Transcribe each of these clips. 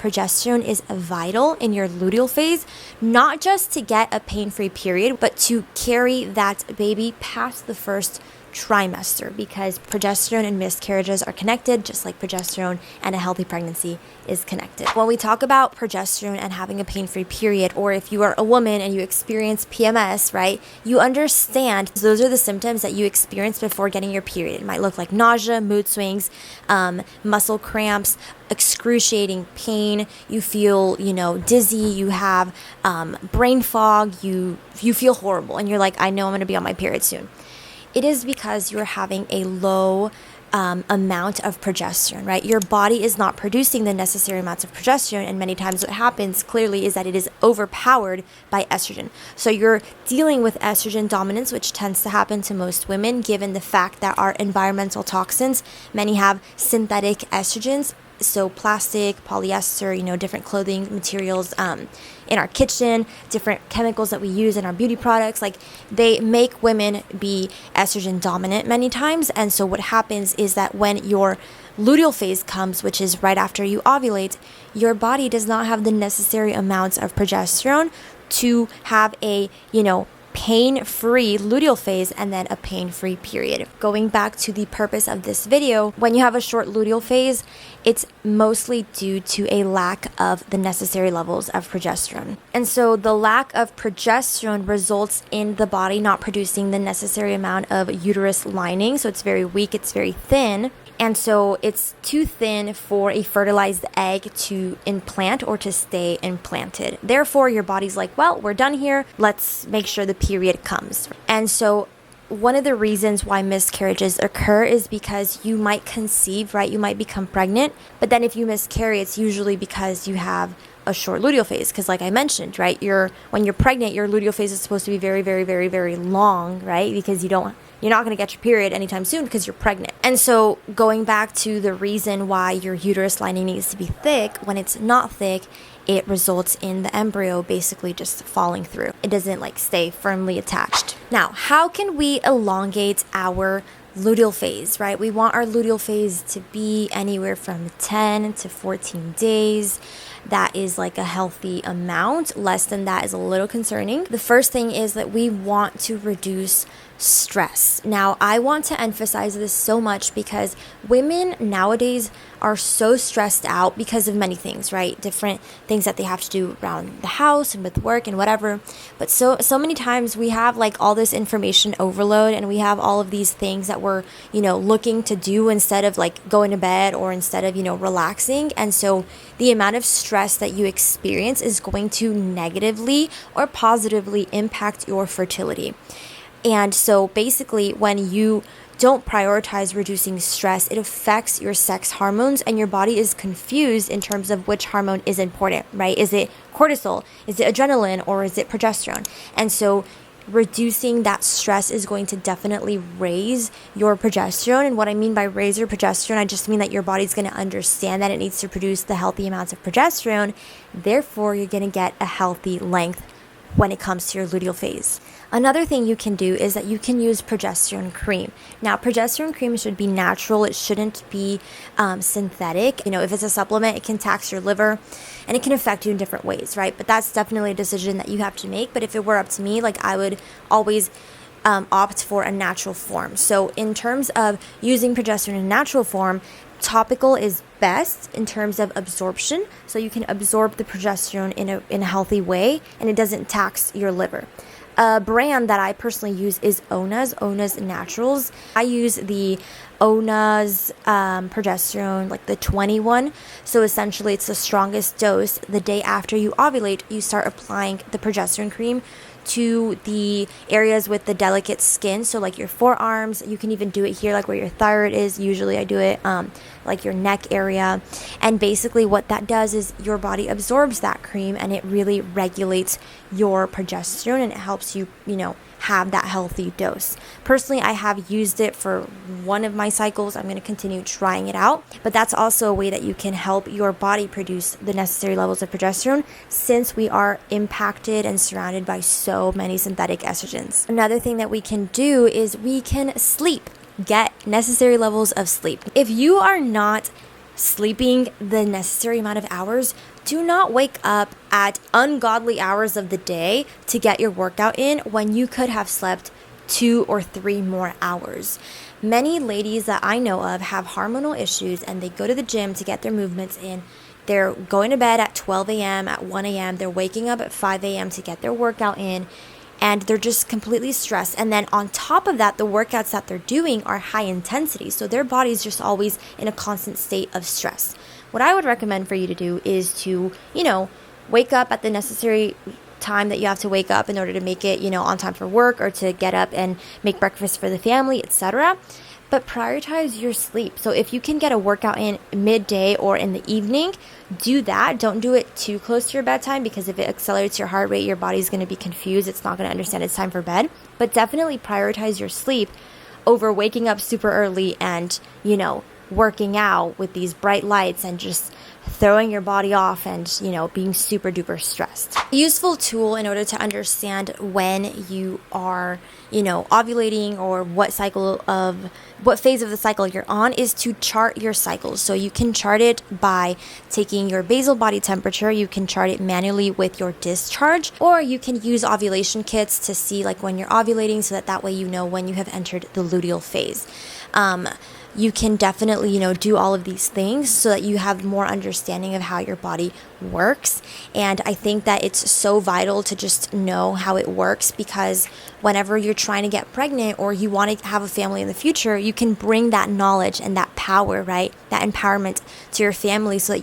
progesterone is vital in your luteal phase, not just to get a pain-free period, but to carry that baby past the first trimester, because progesterone and miscarriages are connected, just like progesterone and a healthy pregnancy is connected. When we talk about progesterone and having a pain-free period, or if you are a woman and you experience PMS, right, you understand those are the symptoms that you experience before getting your period. It might look like nausea, mood swings, muscle cramps, excruciating pain, you feel, dizzy, you have brain fog, you feel horrible, and you're like, I know I'm going to be on my period soon. It is because you're having a low amount of progesterone, right? Your body is not producing the necessary amounts of progesterone, and many times what happens clearly is that it is overpowered by estrogen. So you're dealing with estrogen dominance, which tends to happen to most women given the fact that our environmental toxins, many have synthetic estrogens, so plastic, polyester, different clothing materials in our kitchen, different chemicals that we use in our beauty products, like they make women be estrogen dominant many times. And so what happens is that when your luteal phase comes, which is right after you ovulate, your body does not have the necessary amounts of progesterone to have a, pain-free luteal phase and then a pain-free period. Going back to the purpose of this video, when you have a short luteal phase, it's mostly due to a lack of the necessary levels of progesterone. And so the lack of progesterone results in the body not producing the necessary amount of uterus lining. So it's very weak, it's very thin. And so it's too thin for a fertilized egg to implant or to stay implanted. Therefore, your body's like, well, we're done here. Let's make sure the period comes. And so one of the reasons why miscarriages occur is because you might conceive, right? You might become pregnant, but then if you miscarry, it's usually because you have a short luteal phase. Because like I mentioned, right, when you're pregnant, your luteal phase is supposed to be very, very, very, very long, right? Because you're not going to get your period anytime soon because you're pregnant. And so going back to the reason why your uterus lining needs to be thick, when it's not thick, it results in the embryo basically just falling through. It doesn't stay firmly attached. Now, how can we elongate our luteal phase, right? We want our luteal phase to be anywhere from 10 to 14 days. That is a healthy amount. Less than that is a little concerning. The first thing is that we want to reduce stress. Now, I want to emphasize this so much because women nowadays are so stressed out because of many things, right? Different things that they have to do around the house and with work and whatever. But so many times we have all this information overload, and we have all of these things that we're, looking to do instead of going to bed or instead of, relaxing. And so the amount of stress that you experience is going to negatively or positively impact your fertility. And so basically, when you don't prioritize reducing stress, it affects your sex hormones, and your body is confused in terms of which hormone is important, right? Is it cortisol? Is it adrenaline? Or is it progesterone? And so reducing that stress is going to definitely raise your progesterone. And what I mean by raise your progesterone, I just mean that your body's going to understand that it needs to produce the healthy amounts of progesterone. Therefore, you're going to get a healthy length when it comes to your luteal phase. Another thing you can do is that you can use progesterone cream. Now, progesterone cream should be natural. It shouldn't be synthetic. If it's a supplement, it can tax your liver and it can affect you in different ways, right? But that's definitely a decision that you have to make. But if it were up to me, I would always opt for a natural form. So in terms of using progesterone in natural form, topical is best in terms of absorption, so you can absorb the progesterone in a healthy way, and it doesn't tax your liver. A brand that I personally use is Ona's Naturals. I use the Ona's progesterone, the 21. So essentially, it's the strongest dose. The day after you ovulate, you start applying the progesterone cream to the areas with the delicate skin, so your forearms. You can even do it here, where your thyroid is. Usually I do it your neck area. And basically what that does is your body absorbs that cream, and it really regulates your progesterone, and it helps you have that healthy dose. Personally, I have used it for one of my cycles. I'm going to continue trying it out, but that's also a way that you can help your body produce the necessary levels of progesterone, since we are impacted and surrounded by so many synthetic estrogens. Another thing that we can do is we can sleep. Get necessary levels of sleep. If you are not sleeping the necessary amount of hours, do not wake up at ungodly hours of the day to get your workout in when you could have slept 2 or 3 more hours. Many ladies that I know of have hormonal issues and they go to the gym to get their movements in. They're going to bed at 12 a.m., at 1 a.m., they're waking up at 5 a.m. to get their workout in, and they're just completely stressed. And then on top of that, the workouts that they're doing are high intensity. So their body's just always in a constant state of stress. What I would recommend for you to do is to, wake up at the necessary time that you have to wake up in order to make it, on time for work, or to get up and make breakfast for the family, etc. But prioritize your sleep. So if you can get a workout in midday or in the evening, do that. Don't do it too close to your bedtime, because if it accelerates your heart rate, your body's going to be confused. It's not going to understand it's time for bed. But definitely prioritize your sleep over waking up super early and, working out with these bright lights and just throwing your body off and, being super duper stressed. A useful tool in order to understand when you are, ovulating, or what phase of the cycle you're on, is to chart your cycles. So you can chart it by taking your basal body temperature, you can chart it manually with your discharge, or you can use ovulation kits to see when you're ovulating, so that way you know when you have entered the luteal phase. You can definitely, do all of these things so that you have more understanding of how your body works. And I think that it's so vital to just know how it works, because whenever you're trying to get pregnant or you want to have a family in the future, you can bring that knowledge and that power, right? That empowerment to your family, so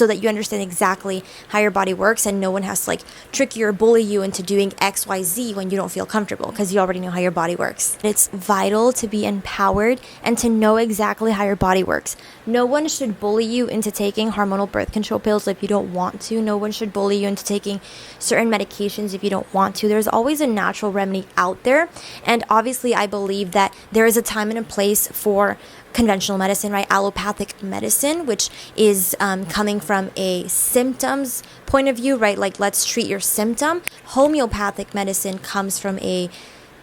that you understand exactly how your body works, and no one has to trick you or bully you into doing XYZ when you don't feel comfortable, because you already know how your body works. It's vital to be empowered and to know exactly how your body works. No one should bully you into taking hormonal birth control pills if you don't want to. No one should bully you into taking certain medications if you don't want to. There's always a natural remedy out there. And obviously, I believe that there is a time and a place for conventional medicine, right? Allopathic medicine, which is coming from a symptoms point of view, right? Let's treat your symptom. Homeopathic medicine comes from a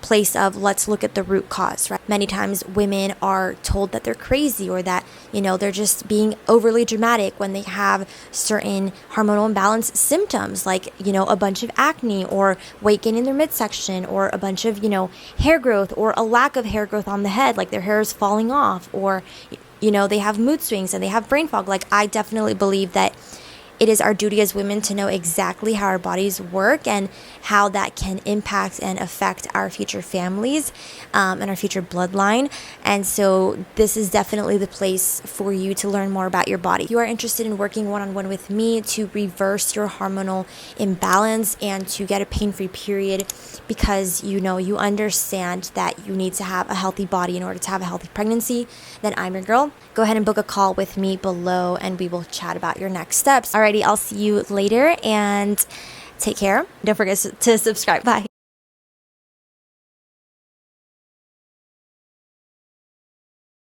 place of let's look at the root cause, right? Many times women are told that they're crazy, or that, they're just being overly dramatic when they have certain hormonal imbalance symptoms, a bunch of acne, or weight gain in their midsection, or a bunch of, hair growth, or a lack of hair growth on the head, their hair is falling off, or, they have mood swings and they have brain fog. I definitely believe that it is our duty as women to know exactly how our bodies work and how that can impact and affect our future families and our future bloodline. And so this is definitely the place for you to learn more about your body. If you are interested in working one-on-one with me to reverse your hormonal imbalance and to get a pain-free period, because you understand that you need to have a healthy body in order to have a healthy pregnancy, then I'm your girl. Go ahead and book a call with me below and we will chat about your next steps. Alrighty, I'll see you later, and take care. Don't forget to subscribe. Bye.